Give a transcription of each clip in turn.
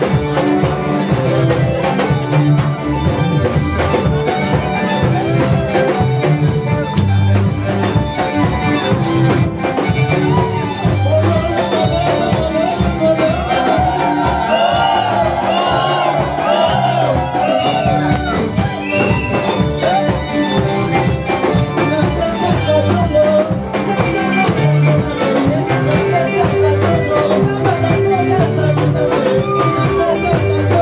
Thank you.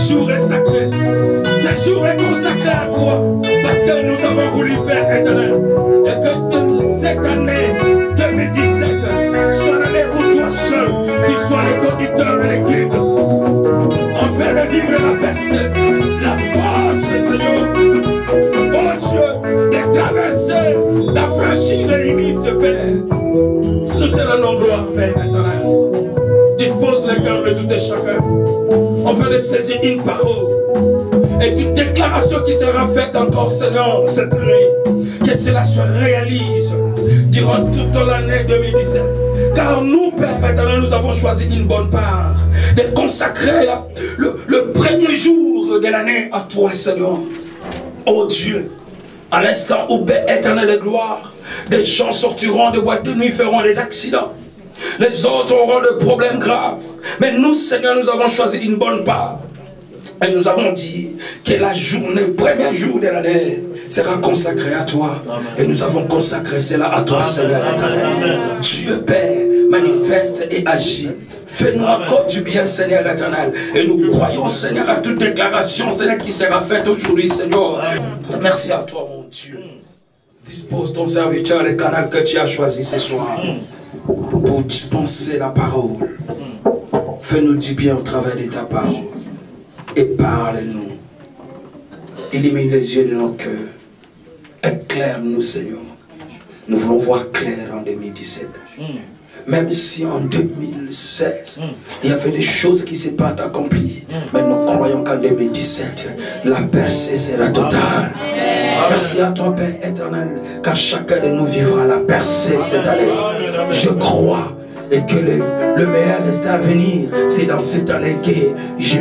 jour est sacré. Ce jour est consacré à toi. Parce que nous avons voulu, Père éternel. Et que cette année 2017 soit l'année où toi seul, qui sois le conducteur et le guide. On fait de vivre la percée, la force, Seigneur. Oh Dieu, de traverser, d'affranchir les limites, Père. Nous te rendons gloire, Père éternel. Dispose les cœurs de tout et chacun. On fait de saisir une parole. Et une déclaration qui sera faite encore, Seigneur, cette année. Que cela se réalise durant toute l'année 2017. Car nous, Père éternel, nous avons choisi une bonne part de consacrer le premier jour de l'année à toi, Seigneur. Oh Dieu, à l'instant où, Père éternel de gloire, des gens sortiront de boîtes de nuit, feront des accidents. Les autres auront des problèmes graves. Mais nous, Seigneur, nous avons choisi une bonne part. Et nous avons dit que la journée, le premier jour de l'année, sera consacrée à toi. Amen. Et nous avons consacré cela à toi, Amen. Seigneur éternel. Dieu Père, manifeste et agit. Fais-nous encore du bien, Seigneur éternel. Et nous croyons, Seigneur, à toute déclaration, Seigneur, qui sera faite aujourd'hui, Seigneur. Merci à toi, mon Dieu. Dispose ton serviteur, le canal que tu as choisi ce soir, pour dispenser la parole. Fais-nous du bien au travers de ta parole. Et parle-nous. Illumine les yeux de nos cœurs. Éclaire-nous, Seigneur. Nous voulons voir clair en 2017. Même si en 2016, il y avait des choses qui ne s'est pas accomplies. Mais nous croyons qu'en 2017, la percée sera totale. Merci à toi, Père éternel, car chacun de nous vivra la percée cette année. Je crois. Et que le meilleur reste à venir. C'est dans cette année que je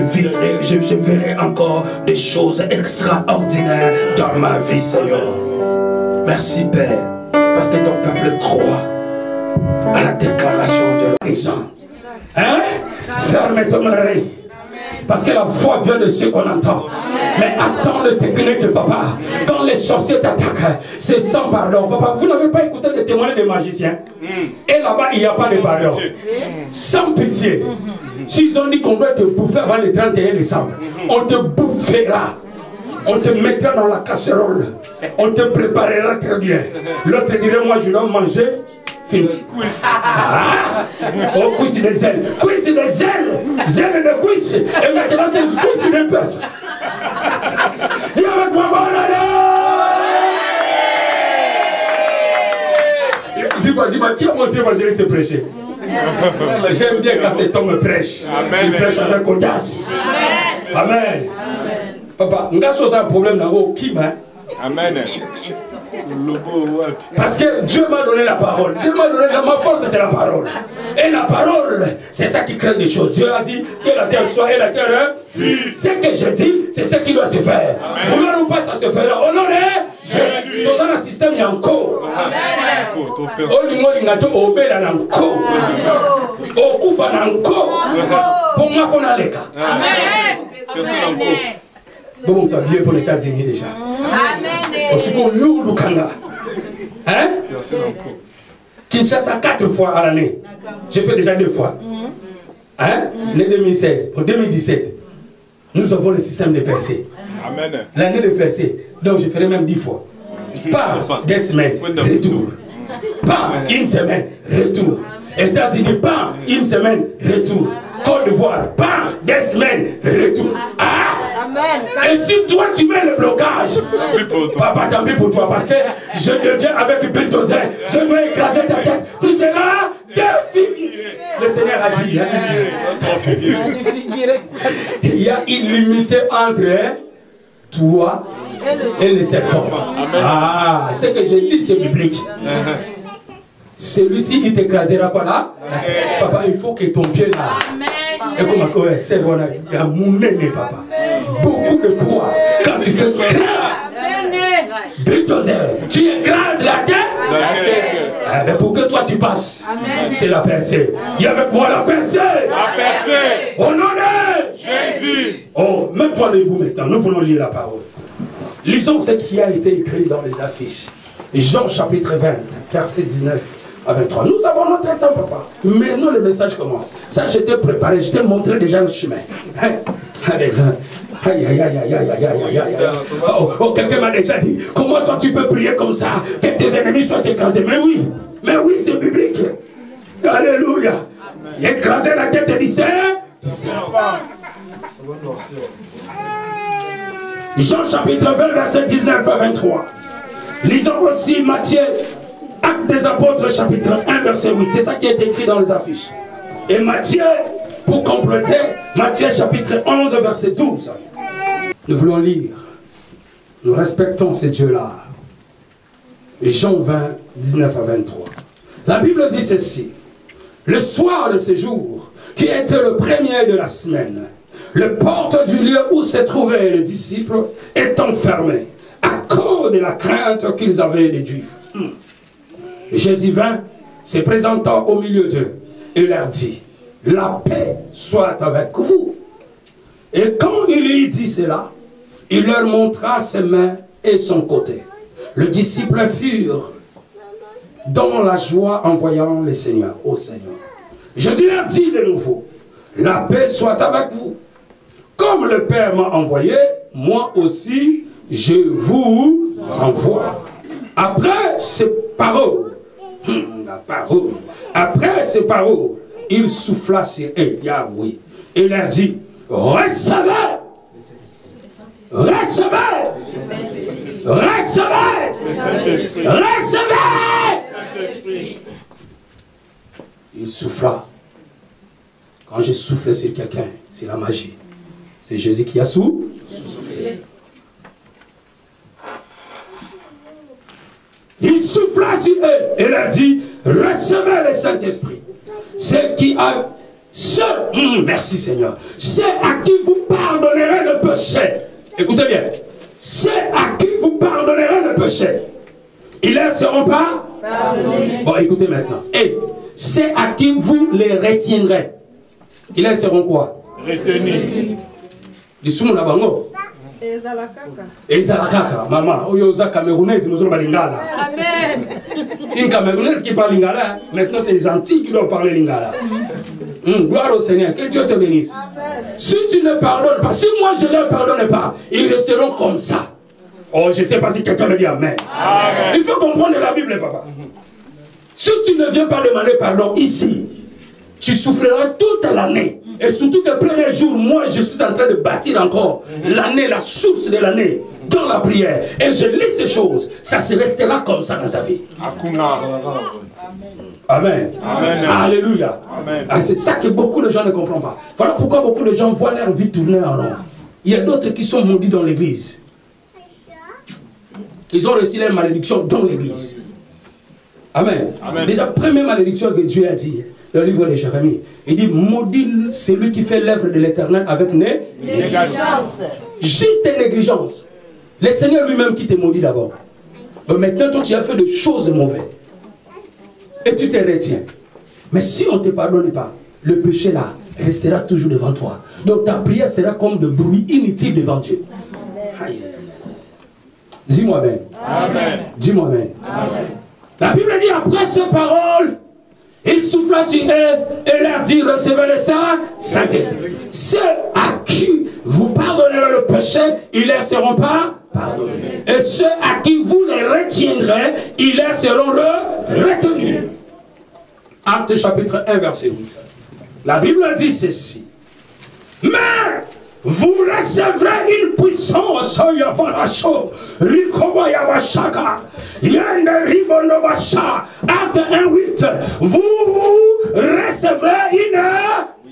verrai encore des choses extraordinaires dans ma vie, Seigneur. Merci, Père, parce que ton peuple croit à la déclaration de l'horizon. Hein? Ferme ton oreille. Parce que la foi vient de ce qu'on entend. Mais attends le technique, papa. Quand les sorciers t'attaquent, c'est sans pardon. Papa, vous n'avez pas écouté des témoignages des magiciens? Et là-bas, il n'y a pas de pardon. Sans pitié. S'ils ont dit qu'on doit te bouffer avant le 31 décembre, on te bouffera. On te mettra dans la casserole. On te préparera très bien. L'autre dirait, moi je dois manger oh, cuisse des ailes. Cuisse des ailes. Ailes de cuisse. Et maintenant c'est cuisse de pèse. Dis avec moi, bonne année. Dis-moi, qui a monté évangéliste et prêcher? J'aime bien quand cet homme prêche. Amen. Il prêche avec audace. Amen. Amen. Papa, on a chose un problème dans vos qui m'a. Amen. Parce que Dieu m'a donné la parole. Dieu m'a donné ma force, c'est la parole. Et la parole, c'est ça qui crée des choses. Dieu a dit que la terre soit et la terre fut. Ce que je dis, c'est ce qui doit se faire. Vouloir ou pas, ça se fera. Au nom de Jésus. Dans un système, il y a encore. Au niveau du nato, au bel encore. Au koufa encore. Pour moi, il faut aller. Amen. Bon, ça bien pour les États-Unis déjà. Amen. Hein? Kinshasa 4 fois à l'année. J'ai fait déjà 2 fois. Hein? L'année 2016. En 2017, nous avons le système de percée. L'année de percée. Donc je ferai même 10 fois. Pas des semaines, retour. Pas une semaine, retour. États-Unis, pas une semaine, retour. Côte d'Ivoire, pas des semaines, retour. Ah! Et si toi tu mets le blocage, papa, tant pis pour toi, parce que je deviens avec bulldozer, je dois écraser ta tête, tu seras défiguré. Le Seigneur a dit, il y a une limite entre toi et le serpent. Ah, ce que je lis, c'est biblique. Celui-ci, il t'écrasera quoi là? Papa, il faut que ton pied là. Et comme c'est bon, il y a mon nez, papa. Beaucoup de poids. Quand tu fais bulldozer, tu écrases la tête. Mais pour que toi tu passes, c'est la percée. Il y a avec moi la percée. La percée. Au nom de Jésus. Oh, mets-toi debout maintenant. Nous voulons lire la parole. Lisons ce qui a été écrit dans les affiches. Jean chapitre 20, verset 19. À 23. Nous avons notre temps, papa. Maintenant, le message commence. Ça, je t'ai préparé, je t'ai montré déjà le chemin. Hein? Alléluia. Aïe, aïe, aïe, aïe, aïe, aïe, aïe, aïe. Oh, quelqu'un m'a déjà dit, comment toi tu peux prier comme ça, que tes ennemis soient écrasés? Mais oui, c'est biblique. Alléluia. Écraser la tête du Seigneur. Jean chapitre 20, verset 19 à 23. Lisons aussi Matthieu, Actes des Apôtres, chapitre 1, verset 8. C'est ça qui est écrit dans les affiches. Et Matthieu, pour compléter, Matthieu chapitre 11, verset 12. Nous voulons lire. Nous respectons ces dieux-là. Jean 20, 19 à 23. La Bible dit ceci. Le soir de ce jour, qui était le premier de la semaine, le porte du lieu où se trouvaient les disciples étant fermé, à cause de la crainte qu'ils avaient des Juifs. Jésus vint, se présentant au milieu d'eux, et leur dit, la paix soit avec vous. Et quand il eut dit cela, il leur montra ses mains et son côté. Les disciples furent dans la joie en voyant le Seigneur, au Seigneur. Jésus leur dit de nouveau, la paix soit avec vous. Comme le Père m'a envoyé, moi aussi je vous envoie. Après ces paroles, après ces paroles, il souffla sur eux, Yahweh, et leur dit, recevez, recevez, recevez, recevez. Il souffla. Quand je souffle sur quelqu'un, c'est la magie. C'est Jésus qui a soufflé. Il souffla sur eux et leur dit, recevez le Saint-Esprit. C'est qui a... merci Seigneur. C'est à qui vous pardonnerez le péché. Écoutez bien. C'est à qui vous pardonnerez le péché. Ils ne seront pas pardonnés. Bon, écoutez maintenant. Et c'est à qui vous les retiendrez. Ils ne seront quoi? Retenus. Les soumou na bango. Ezalakaka. Maman, oyoza camerounaise, nous sommes lingala. Amen. Une camerounaise qui parle lingala, maintenant c'est les Antilles qui doivent parler lingala. Gloire au Seigneur, que Dieu te bénisse. Amen. Si tu ne pardonnes pas, si moi je ne leur pardonne pas, ils resteront comme ça. Oh, je ne sais pas si quelqu'un me dit Amen. Amen. Il faut comprendre la Bible, papa. Si tu ne viens pas demander pardon ici, tu souffriras toute l'année. Et surtout que le premier jour, moi je suis en train de bâtir encore l'année, la source de l'année, dans la prière. Et je lis ces choses, ça se restera comme ça dans ta vie. Amen. Amen. Alléluia. Ah, c'est ça que beaucoup de gens ne comprennent pas. Voilà pourquoi beaucoup de gens voient leur vie tourner en rond. Il y a d'autres qui sont maudits dans l'église. Ils ont reçu leur malédiction dans l'église. Amen. Amen. Déjà, première malédiction que Dieu a dit, dans le livre de Jérémie, il dit, maudit celui qui fait l'œuvre de l'Éternel avec négligence. Juste négligence. Le Seigneur lui-même qui te maudit d'abord. Maintenant, toi, tu as fait des choses mauvaises. Et tu te retiens. Mais si on ne te pardonne pas, le péché là restera toujours devant toi. Donc ta prière sera comme de bruit inutile devant Dieu. Dis-moi Amen. Amen. Dis-moi Amen. Amen. La Bible dit après ces paroles, il souffla sur eux et leur dit, recevez le Saint-Esprit. Ceux à qui vous pardonnerez le péché, ils ne seront pas pardonnés. Et ceux à qui vous les retiendrez, ils les seront retenus. Actes chapitre 1, verset 8. La Bible dit ceci. Mais vous recevrez une puissance. Acte 1, 8. Vous recevrez une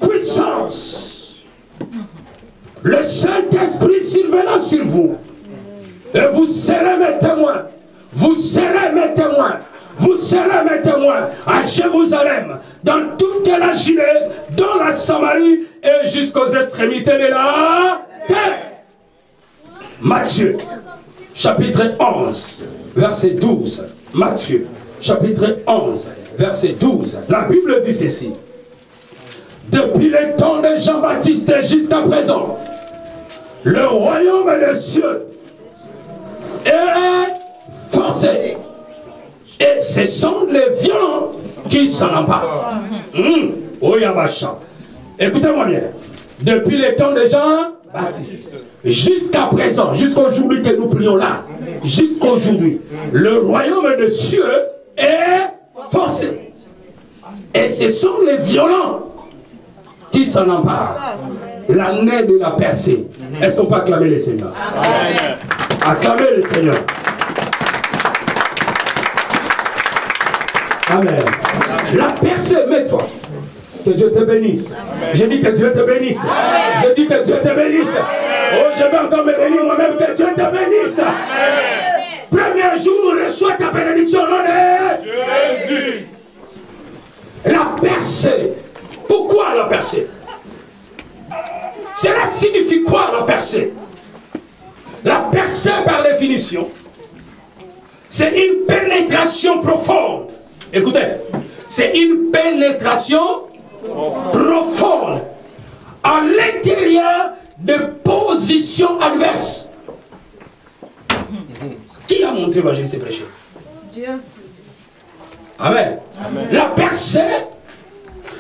puissance. Le Saint-Esprit survenant sur vous. Et vous serez mes témoins. Vous serez mes témoins. Vous serez mes témoins à Jérusalem, dans toute la Judée, dans la Samarie et jusqu'aux extrémités de la terre. Matthieu, chapitre 11, verset 12. Matthieu, chapitre 11, verset 12. La Bible dit ceci. Depuis le temps de Jean-Baptiste jusqu'à présent, le royaume des cieux est forcé. Et ce sont les violents qui s'en emparent. Écoutez-moi bien. Depuis le temps de Baptiste. Jusqu'à présent, jusqu'aujourd'hui que nous prions là, jusqu'aujourd'hui, le royaume de cieux est forcé. Et ce sont les violents qui s'en emparent. L'année de la percée. Est-ce qu'on peut acclamer le Seigneur? Amen. Acclamer le Seigneur. Amen. La percée, mets-toi. Que Dieu te bénisse. Je dis que Dieu te bénisse. Amen. Je dis que Dieu te bénisse. Amen. Oh, je vais encore me bénir moi-même. Que Dieu te bénisse. Amen. Premier jour, reçois ta bénédiction au nom de Jésus. La percée. Pourquoi la percée? Cela signifie quoi la percée? La percée par définition, c'est une pénétration profonde. Écoutez, c'est une pénétration profonde à l'intérieur de positions adverses. Qui a montré l'évangile et prêché? Dieu. Amen. Amen. La percée,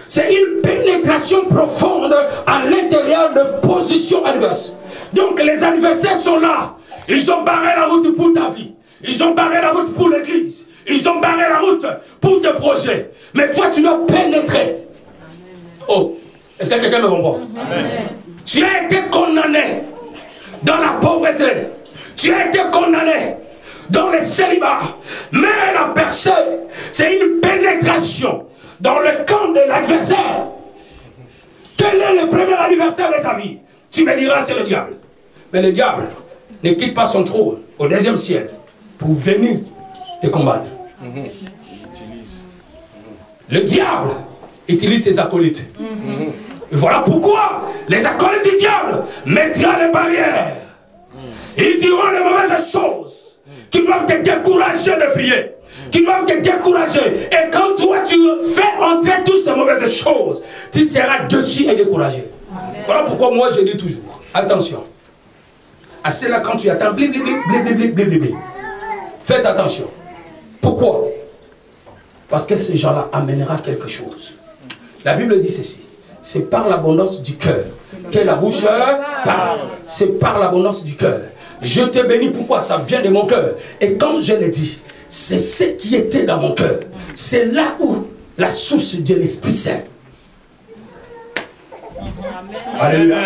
c'est une pénétration profonde à l'intérieur de positions adverses. Donc les adversaires sont là. Ils ont barré la route pour ta vie. Ils ont barré la route pour l'église. Ils ont barré la route pour tes projets. Mais toi, tu dois pénétrer. Oh, est-ce que quelqu'un me comprend? Amen. Tu as été condamné dans la pauvreté. Tu as été condamné dans le célibat. Mais la percée, c'est une pénétration dans le camp de l'adversaire. Quel est le premier adversaire de ta vie? Tu me diras, c'est le diable. Mais le diable ne quitte pas son trône au deuxième ciel pour venir te combattre. Le diable utilise ses acolytes. Et voilà pourquoi les acolytes du diable mettront des barrières. Ils diront les mauvaises choses qui doivent te décourager de prier, qui doivent te décourager. Et quand toi tu fais entrer toutes ces mauvaises choses, tu seras dessus et découragé. Amen. Voilà pourquoi moi je dis toujours, attention. À cela quand tu attends, blé, blé, blé, blé, blé, blé, blé, blé. Faites attention. Pourquoi? Parce que ce genre-là amènera quelque chose. La Bible dit ceci. C'est par l'abondance du cœur que la bouche parle. C'est par l'abondance du cœur. Je te bénis, pourquoi? Ça vient de mon cœur. Et comme je l'ai dit, c'est ce qui était dans mon cœur. C'est là où la source de l'Esprit Saint. Alléluia.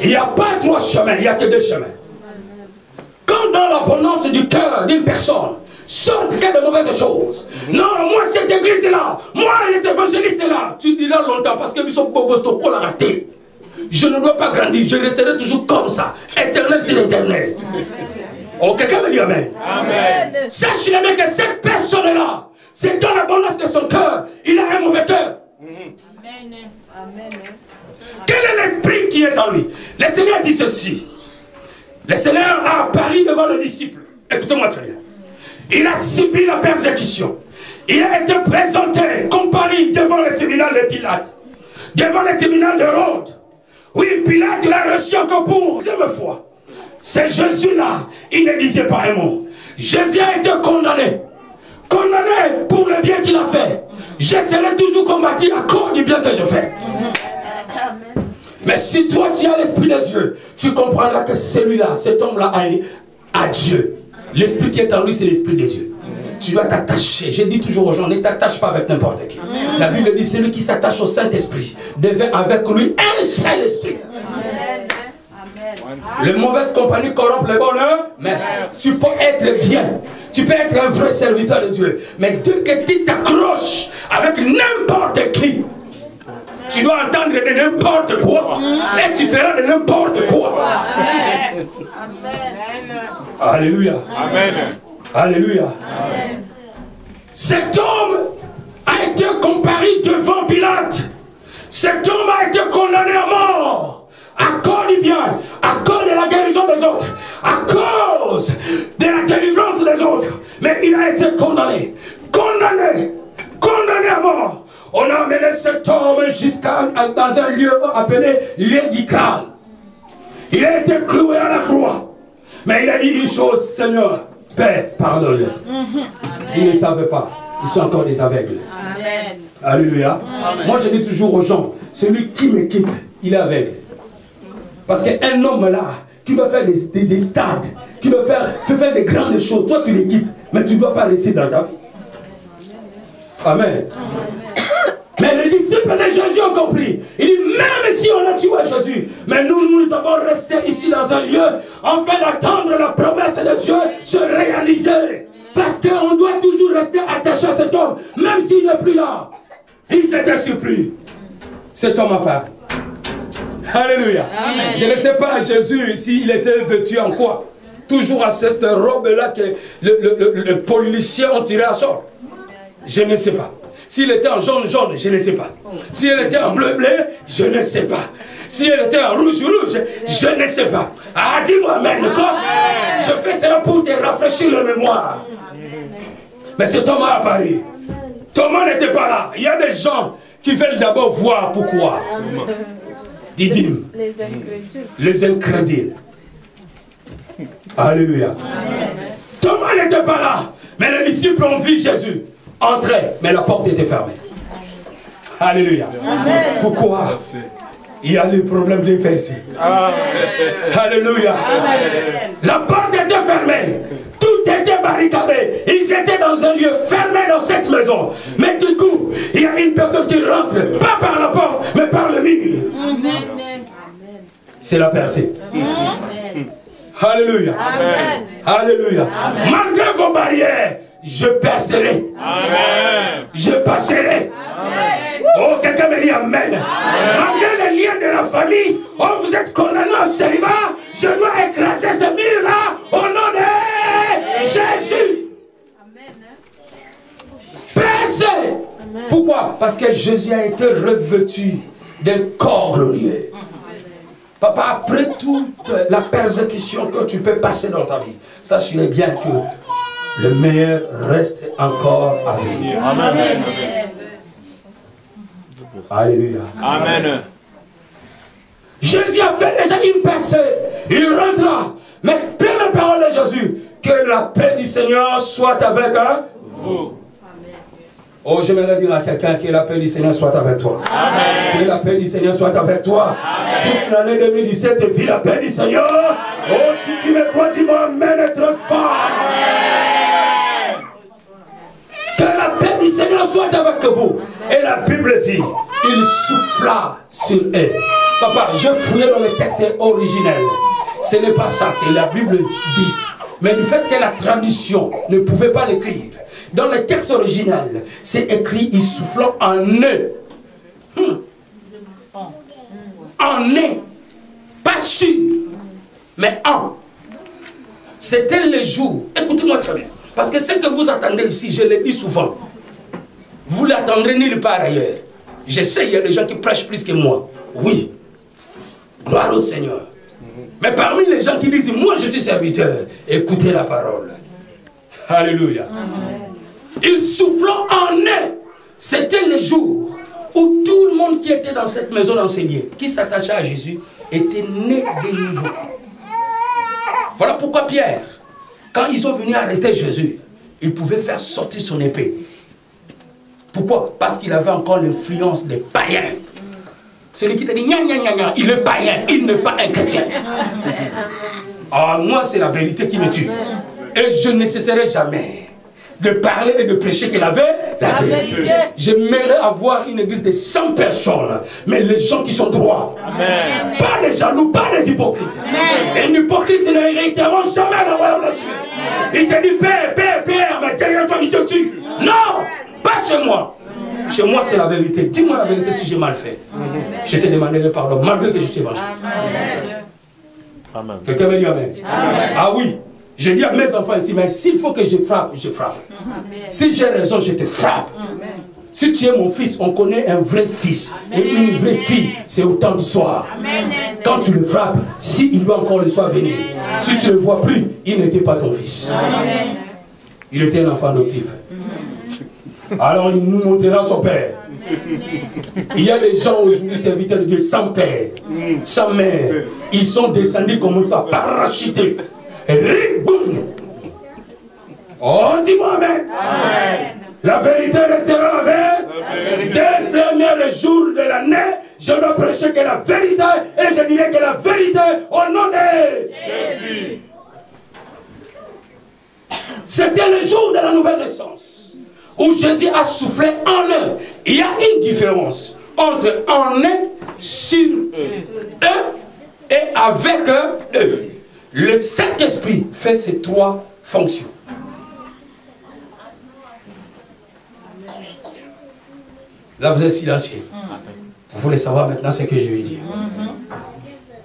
Il n'y a pas trois chemins, il n'y a que deux chemins. Quand dans l'abondance du cœur d'une personne sortent que de mauvaises choses. Non, moi cette église est là, moi cet évangéliste est là. Tu diras longtemps parce que nous sommes beaux gosses qu'on a raté. Je ne dois pas grandir, je resterai toujours comme ça. Éternel, c'est l'éternel. Oh, quelqu'un me dit amen. Amen. Sache bien que cette personne-là, c'est dans l'abondance de son cœur. Il a un mauvais cœur. Amen. Amen. Quel est l'esprit qui est en lui? Le Seigneur dit ceci. Le Seigneur a apparu devant le disciple. Écoutez-moi très bien. Il a subi la persécution. Il a été présenté, comparé devant le tribunal de Pilate, devant le tribunal de Rhodes. Oui, Pilate l'a reçu encore pour la deuxième fois. C'est Jésus-là, il ne disait pas un mot. Jésus a été condamné. Condamné pour le bien qu'il a fait. Je serai toujours combattu à cause du bien que je fais. Mais si toi tu as l'Esprit de Dieu, tu comprendras que celui-là, cet homme-là a Dieu. L'Esprit qui est en lui, c'est l'Esprit de Dieu. Tu dois t'attacher. Je dis toujours aux gens, ne t'attache pas avec n'importe qui. La Bible dit, celui qui s'attache au Saint-Esprit devient avec lui un seul esprit. Les mauvaises compagnies corrompent les bonheurs, mais tu peux être bien. Tu peux être un vrai serviteur de Dieu. Mais dès que tu t'accroches avec n'importe qui, tu dois entendre de n'importe quoi. Et tu feras de n'importe quoi. Amen. Alléluia. Amen. Alléluia. Amen. Cet homme a été comparé devant Pilate. Cet homme a été condamné à mort. À cause du bien, à cause de la guérison des autres, à cause de la délivrance des autres. Mais il a été condamné. Condamné. Condamné à mort. On a amené cet homme jusqu'à dans un lieu appelé lieu du crâne. Il a été cloué à la croix. Mais il a dit une chose, Seigneur, Père, pardonne-le. Ils ne savaient pas. Ils sont encore des aveugles. Amen. Alléluia. Amen. Moi, je dis toujours aux gens, celui qui me quitte, il est aveugle. Parce qu'un homme là, qui doit faire des stades, qui doit faire des grandes choses, toi tu les quittes, mais tu ne dois pas laisser dans ta vie. Amen. Mais les disciples de Jésus ont compris. Il dit, même si on a tué Jésus, mais nous avons resté ici dans un lieu, afin d'attendre la promesse de Dieu se réaliser. Parce qu'on doit toujours rester attaché à cet homme, même s'il n'est plus là. Ils étaient surpris. Cet homme a parlé. Alléluia. Amen. Je ne sais pas Jésus s'il était vêtu en quoi. Toujours à cette robe-là que le policier ont tiré à sort. Je ne sais pas. S'il était en jaune, jaune, je ne sais pas. Si elle était en bleu, bleu, je ne sais pas. Si elle était en rouge, rouge, je ne sais pas. Ah, dis-moi, amen. Je fais cela pour te rafraîchir la mémoire. Mais c'est Thomas à Paris. Thomas n'était pas là. Il y a des gens qui veulent d'abord voir pourquoi. Didyme. Les incrédules. Alléluia. Amen. Thomas n'était pas là. Mais les disciples ont vu Jésus entrer. Mais la porte était fermée. Alléluia. Amen. Pourquoi? Il y a le problème des percées. Alléluia. Amen. La porte était fermée. Tout était barricadé. Ils étaient dans un lieu fermé dans cette maison. Mais du coup, il y a une personne qui rentre, pas par la porte, mais par le mur. C'est la percée. Alléluia. Amen. Alléluia. Amen. Malgré vos barrières, je percerai. Amen. Je passerai. Amen. Oh, quelqu'un me dit Amen. Amen. Malgré les liens de la famille, oh, vous êtes condamné au célibat, je dois écraser ce mur-là au nom de Jésus. Amen. Percé. Amen. Pourquoi? Parce que Jésus a été revêtu d'un corps glorieux. Papa, après toute la persécution que tu peux passer dans ta vie, sache-le bien que le meilleur reste encore à venir. Amen. Alléluia. Amen. Jésus a fait déjà une percée. Il rentra. Mais première parole de Jésus, que la paix du Seigneur soit avec vous. Oh, j'aimerais dire à quelqu'un que la paix du Seigneur soit avec toi. Amen. Que la paix du Seigneur soit avec toi. Amen. Toute l'année 2017, vis la paix du Seigneur. Amen. Oh, si tu me crois, dis-moi Amen, être fort. Amen. Que la paix du Seigneur soit avec vous. Et la Bible dit, il souffla sur eux. Papa, je fouillais dans le texte originel. Ce n'est pas ça que la Bible dit. Mais du fait que la tradition ne pouvait pas l'écrire. Dans le texte original, c'est écrit, il soufflant en eux. En eux. Pas sûr, mais en. C'était le jour. Écoutez-moi très bien. Parce que ce que vous attendez ici, je l'ai dit souvent. Vous l'attendrez nulle part ailleurs. Je sais, il y a des gens qui prêchent plus que moi. Oui. Gloire au Seigneur. Mais parmi les gens qui disent, moi je suis serviteur, écoutez la parole. Alléluia. Amen. Ils soufflant en eux. C'était le jour où tout le monde qui était dans cette maison d'enseigner, qui s'attachait à Jésus, était né de nouveau. Voilà pourquoi Pierre, quand ils sont venus arrêter Jésus, il pouvait faire sortir son épée. Pourquoi? Parce qu'il avait encore l'influence des païens. Celui qui te dit, gna, gna, gna, gna, il est païen, il n'est pas un chrétien. Ah, moi, c'est la vérité qui me tue. Et je ne cesserai jamais de parler et de prêcher qu'elle avait la vérité. J'aimerais avoir une église de 100 personnes, mais les gens qui sont droits. Amen. Pas des jaloux, pas des hypocrites. Amen. Et les hypocrites ne hériteront jamais la royaume de Dieu. Il te dit, Père, Père, Père, mais derrière toi, il te tue. Non, pas chez moi. Chez moi, c'est la vérité. Dis-moi la vérité si j'ai mal fait. Amen. Je te demanderai pardon, malgré que je suis évangéliste. Amen. Quelqu'un me dit Amen. Amen. Ah oui. Je dis à mes enfants ici, mais s'il faut que je frappe, je frappe. Amen. Si j'ai raison, je te frappe. Amen. Si tu es mon fils, on connaît un vrai fils. Amen. Et une vraie fille, c'est au temps du soir. Amen. Quand tu le frappes, s'il doit encore le soir venir, amen, si tu ne le vois plus, il n'était pas ton fils. Amen. Il était un enfant adoptif. Alors il nous montrera son père. Il y a des gens aujourd'hui serviteurs de Dieu sans père, sans mère. Ils sont descendus comme ça, parachutés. Et boum. Oh, dis-moi Amen. Amen. La vérité restera la vérité. Dès le premier jour de l'année, Je dois prêcher que la vérité et je dirai que la vérité au nom de Jésus. C'était le jour de la nouvelle naissance où Jésus a soufflé en eux. Il y a une différence entre en eux, sur eux et avec eux. Le Saint-Esprit fait ces trois fonctions. Là, vous êtes silencieux. Vous voulez savoir maintenant ce que je vais dire.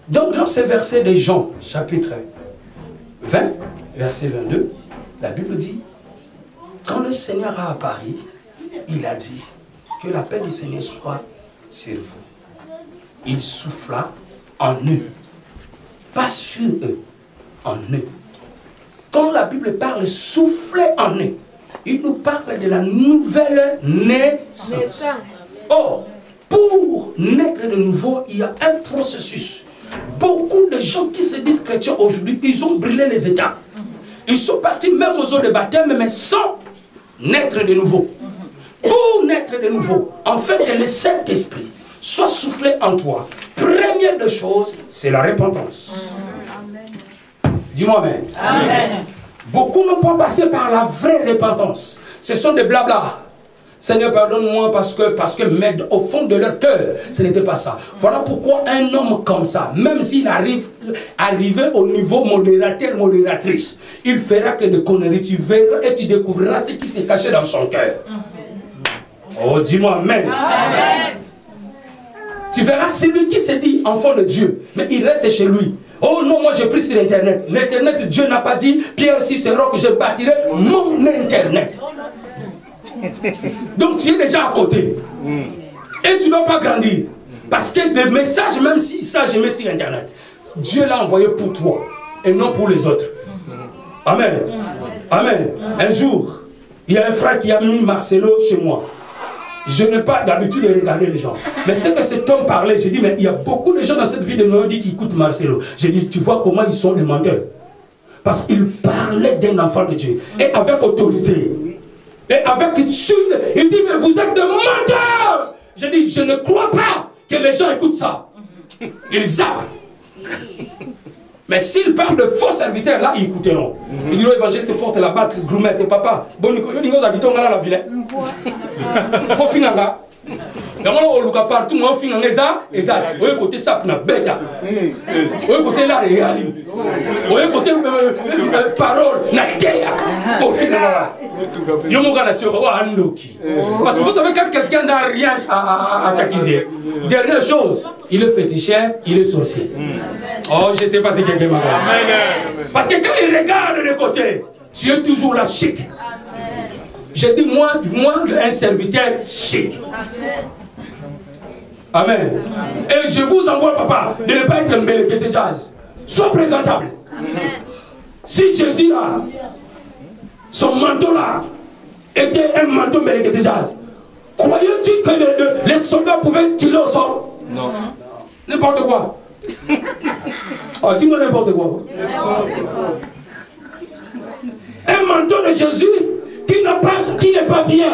Donc, dans ce verset de Jean, chapitre 20, verset 22, la Bible dit, quand le Seigneur a apparu, il a dit que la paix du Seigneur soit sur vous. Il souffla en eux, pas sur eux, en eux. Quand la Bible parle souffler en eux, il nous parle de la nouvelle naissance. Or, pour naître de nouveau, il y a un processus. Beaucoup de gens qui se disent chrétiens aujourd'hui, ils ont brûlé les étapes. Ils sont partis même aux eaux de baptême, mais sans naître de nouveau. Pour naître de nouveau, en fait, que le Saint-Esprit soit soufflé en toi. Première des choses, c'est la repentance. Dis-moi amen. Amen. Beaucoup n'ont pas passé par la vraie repentance. Ce sont des blablas. Seigneur, pardonne-moi parce que mais au fond de leur cœur, ce n'était pas ça. Voilà pourquoi un homme comme ça, même s'il arrivé au niveau modérateur, modératrice, il fera que de conneries. Tu verras et tu découvriras ce qui s'est caché dans son cœur. Oh, dis-moi amen. Amen. Tu verras celui qui se dit enfant de Dieu, mais il reste chez lui. Oh non, moi j'ai pris sur Internet. L'Internet, Dieu n'a pas dit, Pierre, si c'est roc, je bâtirai mon Internet. Donc tu es déjà à côté. Et tu ne dois pas grandir. Parce que le message, même si ça, je mets sur Internet, Dieu l'a envoyé pour toi et non pour les autres. Amen. Amen. Un jour, il y a un frère qui a mis Marcelo chez moi. Je n'ai pas d'habitude de regarder les gens. Mais c'est que cet homme parlait, j'ai dit, mais il y a beaucoup de gens dans cette vie de Noël qui écoutent Marcelo. J'ai dit, tu vois comment ils sont des menteurs. Parce qu'il parlait d'un enfant de Dieu. Et avec autorité. Et avec il dit, mais vous êtes des menteurs. J'ai dit, je ne crois pas que les gens écoutent ça. Ils zappent. Mais s'ils parlent de faux serviteurs, là, ils écouteront. Ils diront, l'évangile se porte la batte, Groumette et papa. Bon, nous habitons dans la ville. Pour finir là, on a partout, on finit ça, on est côté ça, on a bête. On est côté la réalité. On est côté parole, on a théâ. Au final là, il y a mon gars parce que vous savez, quand quelqu'un n'a rien à acquiser, dernière chose, il est féticheur, il est sorcier. Oh, je ne sais pas si quelqu'un m'a dit. Parce que quand il regarde de côté, tu es toujours là chic. Je dis moi un serviteur chic. Amen. Et je vous envoie, papa, de ne pas être un Mbelekete Jazz. Sois présentable. Si Jésus là, son manteau là, était un manteau Mbelekete Jazz, croyais-tu que les soldats pouvaient tirer au sol? Non. N'importe quoi. Oh, dis-moi n'importe quoi. Un manteau de Jésus qui n'est pas bien,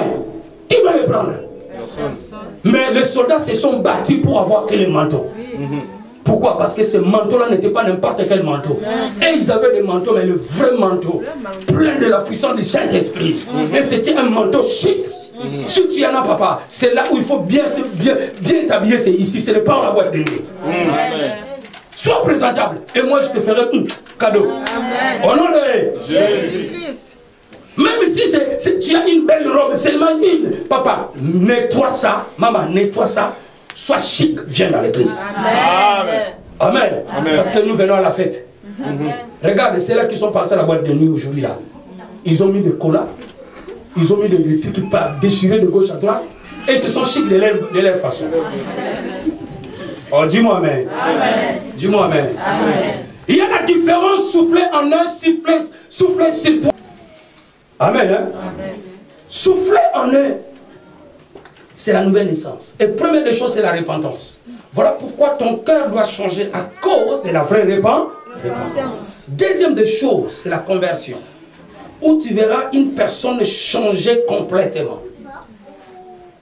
qui doit le prendre? Mais les soldats se sont battus pour avoir que les manteaux. Pourquoi? Parce que ce manteau-là n'était pas n'importe quel manteau. Et ils avaient des manteaux, mais le vrai manteau, plein de la puissance du Saint-Esprit. Et c'était un manteau chic. Si tu en as, papa, c'est là où il faut bien t'habiller, c'est ici, c'est le pas dans la boîte de nuit. Sois présentable, et moi je te ferai un cadeau. Amen. Au nom de Jésus-Christ. Même si tu as une belle robe, seulement une, papa, nettoie ça, maman, nettoie ça, sois chic, viens dans l'église. Amen. Amen. Amen. Parce que nous venons à la fête. Regarde, c'est là qui sont partis à la boîte de nuit aujourd'hui là. Ils ont mis des collants, ils ont mis des filles qui partent déchirées de gauche à droite, et ils se sont chics de leur façon. Oh, dis-moi amen. Amen. Dis-moi amen. Amen. Il y a la différence souffler en un, souffler sur toi. Amen. Hein? Amen. Souffler en un, c'est la nouvelle naissance. Et première des choses, c'est la repentance. Voilà pourquoi ton cœur doit changer à cause de la vraie repentance. Deuxième des choses, c'est la conversion. Où tu verras une personne changer complètement.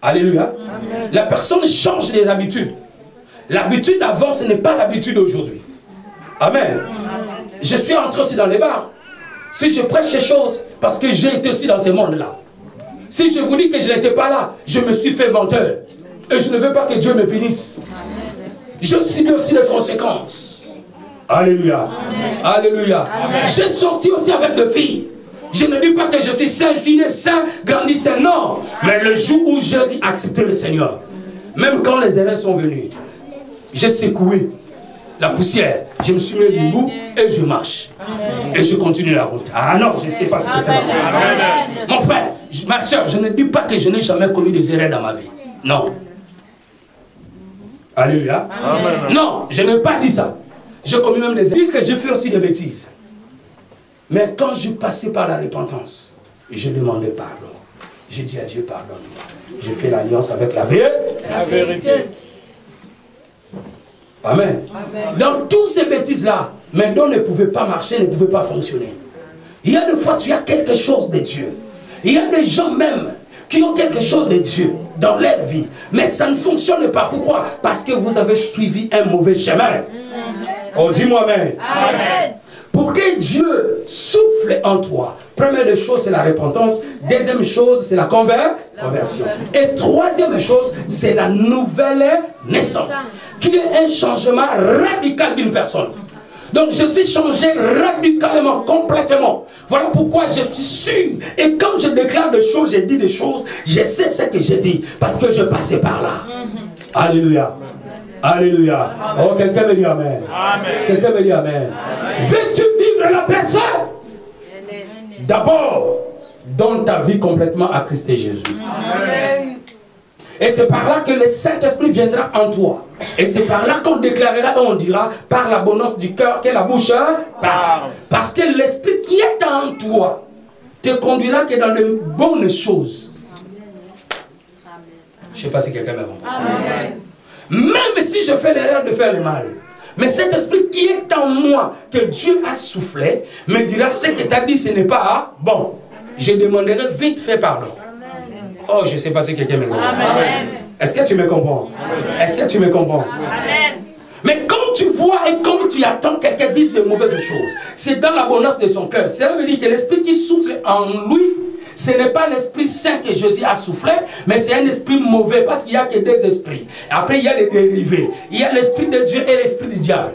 Alléluia. Amen. La personne change les habitudes. L'habitude d'avant, ce n'est pas l'habitude d'aujourd'hui. Amen. Je suis entré aussi dans les bars. Si je prêche ces choses, parce que j'ai été aussi dans ce monde-là. Si je vous dis que je n'étais pas là, je me suis fait menteur. Et je ne veux pas que Dieu me punisse. Je subis aussi les conséquences. Alléluia. Amen. Alléluia. J'ai sorti aussi avec les filles. Je ne dis pas que je suis saint, je suis né saint, grandi saint, non. Mais le jour où j'ai accepté le Seigneur, même quand les erreurs sont venues, j'ai secoué la poussière, je me suis mis debout et je marche. Et je continue la route. Ah non, je ne sais pas ce que tu as. Mon frère, ma soeur, je ne dis pas que je n'ai jamais commis des erreurs dans ma vie. Non. Alléluia. Amen. Non, je n'ai pas dit ça. J'ai commis même des erreurs. Que j'ai fait aussi des bêtises. Mais quand je passais par la repentance, je demandais pardon. J'ai dit à Dieu, pardonne-moi. J'ai fait l'alliance avec la vérité. Amen. Amen. Dans toutes ces bêtises-là, mes dons ne pouvaient pas marcher, ne pouvaient pas fonctionner. Il y a des fois, tu as quelque chose de Dieu. Il y a des gens même qui ont quelque chose de Dieu dans leur vie. Mais ça ne fonctionne pas. Pourquoi? Parce que vous avez suivi un mauvais chemin. Oh, dis-moi amen. Amen. Pour que Dieu souffle en toi, première des choses, c'est la repentance. Deuxième chose, c'est la conversion. Et troisième chose, c'est la nouvelle naissance, qui est un changement radical d'une personne. Donc je suis changé radicalement, complètement. Voilà pourquoi je suis sûr. Et quand je déclare des choses, je dis des choses, je sais ce que je dis, parce que je passais par là. Alléluia. Alléluia. Oh, quelqu'un me dit amen. Quelqu'un me dit amen. Veux-tu vivre la personne? D'abord, donne ta vie complètement à Christ et Jésus. Amen. Et c'est par là que le Saint-Esprit viendra en toi. Et c'est par là qu'on déclarera et on dira, par l'abondance du cœur, que la bouche parle. Parce que l'Esprit qui est en toi te conduira que dans de bonnes choses. Je ne sais pas si quelqu'un m'a compris. Même si je fais l'erreur de faire le mal, mais cet esprit qui est en moi, que Dieu a soufflé, me dira ce que tu as dit, ce n'est pas bon. Je demanderai vite fait pardon. Oh, je ne sais pas si quelqu'un me comprend. Est-ce que tu me comprends? Est-ce que tu me comprends? Amen. Mais quand tu vois et quand tu attends que quelqu'un dise de mauvaises choses, c'est dans l'abondance de son cœur. Cela veut dire que l'esprit qui souffle en lui, ce n'est pas l'Esprit Saint que Jésus a soufflé, mais c'est un esprit mauvais, parce qu'il n'y a que deux esprits. Après, il y a les dérivés. Il y a l'Esprit de Dieu et l'Esprit du diable.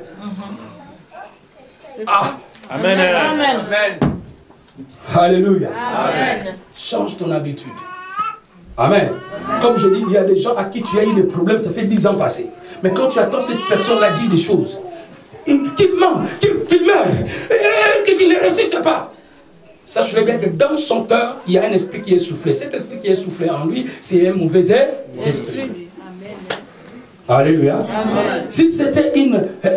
Ah. Amen. Amen. Alléluia. Amen. Change ton habitude. Amen. Comme je dis, il y a des gens à qui tu as eu des problèmes, ça fait 10 ans passés. Mais quand tu attends cette personne-là dire des choses, qu'il ment, qu'il meurt, qu'il ne résiste pas. Sache-le bien que dans son cœur, il y a un esprit qui est soufflé. Cet esprit qui est soufflé en lui, c'est un mauvais esprit. Alléluia. Amen. Si c'était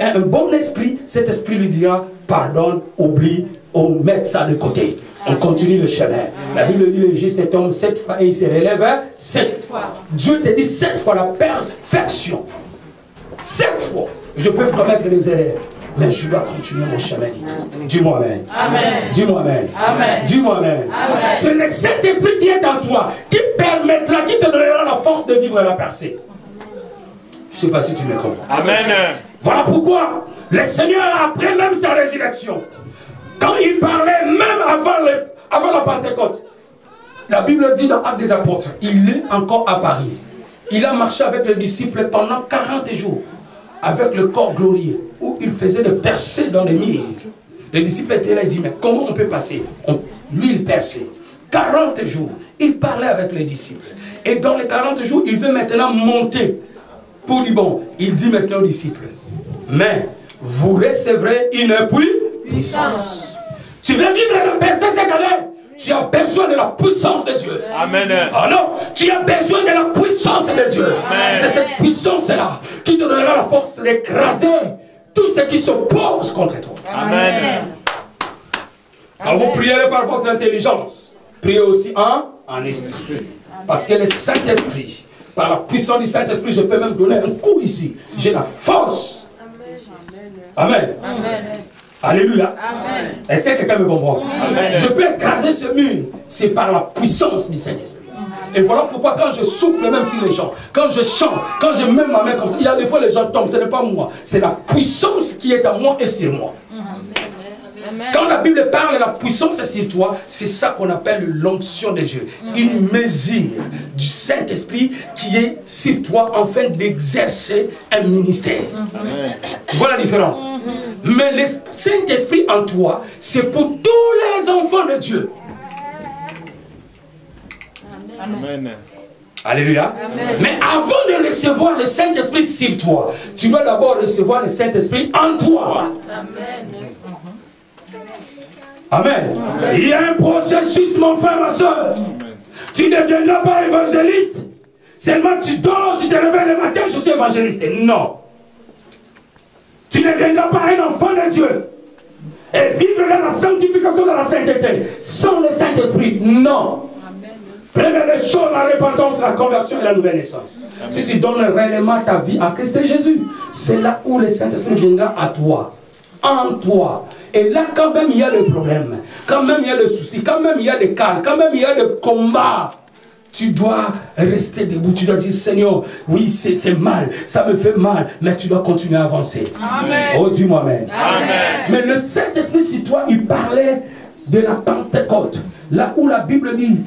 un bon esprit, cet esprit lui dira, pardonne, oublie, on met ça de côté. On continue le chemin. La Bible dit, le juste tombe 7 fois et il se relève 7 fois. Dieu te dit 7 fois la perfection. 7 fois. Je peux commettre des erreurs, mais je dois continuer mon chemin de Christ. Dis-moi amen. Amen. Dis-moi amen. Amen. Dis-moi amen. Amen. C'est le Saint-Esprit qui est en toi, qui permettra, qui te donnera la force de vivre la percée. Je ne sais pas si tu me comprends. Amen. Voilà pourquoi le Seigneur, après même sa résurrection, quand il parlait, même avant la Pentecôte, la Bible dit dans Actes des Apôtres, il est encore à Paris. Il a marché avec les disciples pendant 40 jours, avec le corps glorieux, où il faisait des percées dans les murs. Les disciples étaient là, ils disent, mais comment on peut passer? Lui, il perçait. 40 jours, il parlait avec les disciples. Et dans les 40 jours, il veut maintenant monter. Pour dire, bon, il dit maintenant aux disciples, mais vous recevrez une puissance. Tu veux vivre la percée cette année? Tu as besoin de la puissance de Dieu. Amen. Ah non, tu as besoin de la puissance de Dieu. C'est cette puissance-là qui te donnera la force d'écraser tout ce qui s'oppose contre toi. Amen. Quand vous prierez par votre intelligence, priez aussi en esprit. Parce que le Saint-Esprit, par la puissance du Saint-Esprit, je peux même donner un coup ici. J'ai la force. Amen. Amen. Alléluia. Est-ce que quelqu'un me comprend? Amen. Je peux écraser ce mur. C'est par la puissance du Saint-Esprit. Et voilà pourquoi quand je souffle même sur les gens, quand je chante, quand je mets ma main comme ça, il y a des fois les gens tombent, ce n'est pas moi, c'est la puissance qui est en moi et sur moi. Quand la Bible parle de la puissance sur toi, c'est ça qu'on appelle l'onction de Dieu. Une mesure du Saint-Esprit qui est sur toi afin d'exercer un ministère. Tu vois la différence? Mais le Saint-Esprit en toi, c'est pour tous les enfants de Dieu. Amen. Alléluia. Amen. Mais avant de recevoir le Saint-Esprit sur toi, tu dois d'abord recevoir le Saint-Esprit en toi. Amen. Amen. Amen. Il y a un processus, mon frère, ma soeur. Tu ne deviendras pas évangéliste. Seulement tu dors, tu te réveilles le matin, je suis évangéliste. Non. Tu ne deviendras pas un enfant de Dieu. Et vivre dans la sanctification, dans la sainteté. Sans le Saint-Esprit. Non. Première des choses, la repentance, la conversion et la nouvelle naissance. Amen. Si tu donnes réellement ta vie à Christ et Jésus, c'est là où le Saint-Esprit viendra à toi. En toi. Et là, quand même, il y a le problème. Quand même, il y a le souci. Quand même, il y a des cas. Quand même, il y a le combat. Tu dois rester debout. Tu dois dire, Seigneur, oui, c'est mal. Ça me fait mal. Mais tu dois continuer à avancer. Amen. Oh, dis-moi Amen. Amen. Mais le Saint-Esprit, sur toi, il parlait de la Pentecôte. Là où la Bible dit,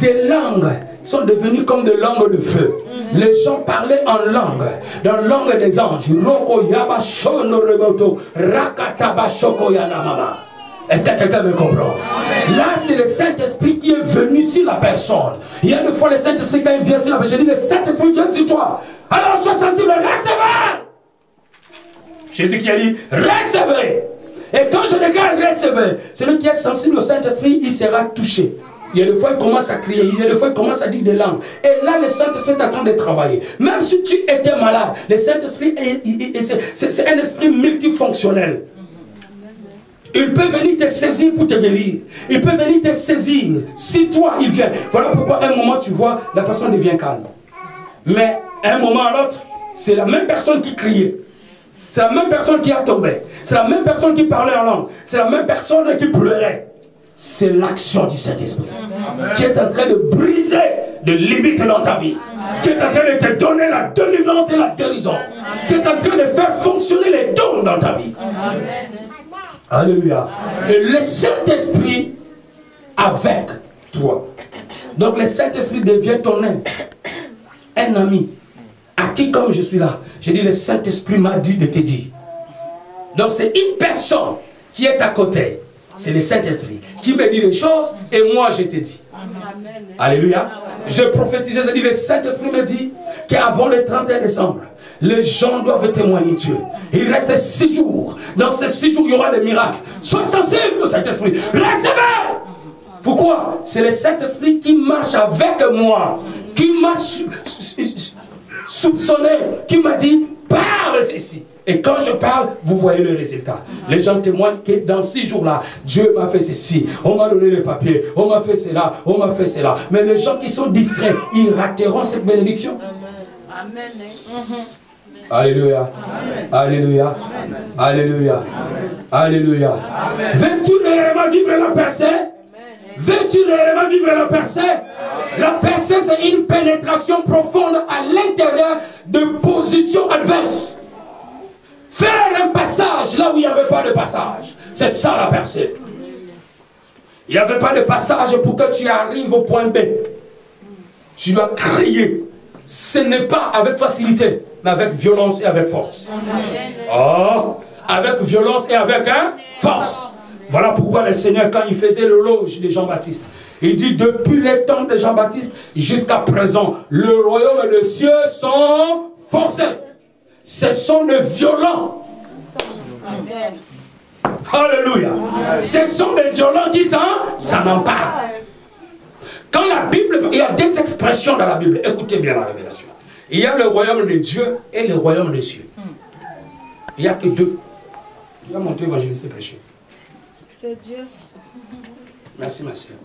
des langues sont devenues comme des langues de feu. Les gens parlaient en langue, dans la langue des anges. Est-ce que quelqu'un me comprend? Là, c'est le Saint-Esprit qui est venu sur la personne. Il y a des fois le Saint-Esprit quand il vient sur la personne, je dis le Saint-Esprit vient sur toi. Alors sois sensible, recevez. Jésus qui a dit, recevez. Et quand je déclare recevez, celui qui est sensible au Saint-Esprit, il sera touché. Il y a des fois, il commence à crier, il y a des fois, il commence à dire des langues. Et là, le Saint-Esprit est en train de travailler. Même si tu étais malade, le Saint-Esprit, c'est un esprit multifonctionnel. Il peut venir te saisir pour te guérir. Il peut venir te saisir. Si toi, il vient. Voilà pourquoi, à un moment, tu vois, la personne devient calme. Mais, à un moment à l'autre, c'est la même personne qui criait. C'est la même personne qui a tombé. C'est la même personne qui parlait en langue. C'est la même personne qui pleurait. C'est l'action du Saint-Esprit qui est en train de briser des limites dans ta vie. Amen. Qui est en train de te donner la délivrance et la guérison. Amen. Qui est en train de faire fonctionner les dons dans ta vie. Amen. Alléluia. Amen. Et le Saint-Esprit avec toi. Donc le Saint-Esprit devient ton ami. Un ami. À qui comme je suis là, j'ai dit le Saint-Esprit m'a dit de te dire. Donc c'est une personne qui est à côté. C'est le Saint-Esprit qui me dit des choses et moi je te dis. Amen. Alléluia. Amen. Je prophétisais, je dis le Saint-Esprit me dit qu'avant le 31 décembre, les gens doivent témoigner Dieu. Il reste 6 jours. Dans ces 6 jours, il y aura des miracles. Sois sensible au Saint-Esprit. Recevez. Pourquoi? C'est le Saint-Esprit qui marche avec moi, qui m'a soupçonné, qui m'a dit parle ici. Et quand je parle, vous voyez le résultat. Les gens témoignent que dans 6 jours-là, Dieu m'a fait ceci, on m'a donné les papiers, on m'a fait cela, on m'a fait cela. Mais les gens qui sont distraits, ils rateront cette bénédiction. Amen. Alléluia. Amen. Alléluia. Amen. Alléluia. Alléluia. Veux-tu réellement vivre la percée? Veux-tu réellement vivre la percée? La percée, c'est une pénétration profonde à l'intérieur de positions adverses. Faire un passage là où il n'y avait pas de passage. C'est ça la percée. Il n'y avait pas de passage pour que tu arrives au point B. Tu dois crier. Ce n'est pas avec facilité, mais avec violence et avec force. Oh, avec violence et avec force. Voilà pourquoi le Seigneur, quand il faisait l'éloge de Jean-Baptiste, il dit depuis les temps de Jean-Baptiste jusqu'à présent, le royaume des cieux sont forcés. Ce sont des violents. Amen. Alléluia. Ce sont des violents qui s'en emparent. Quand la Bible, il y a des expressions dans la Bible. Écoutez bien la révélation. Il y a le royaume de Dieu et le royaume des cieux. Il n'y a que deux. Il y a mon Dieu évangéliste prêché. C'est Dieu. Merci ma soeur.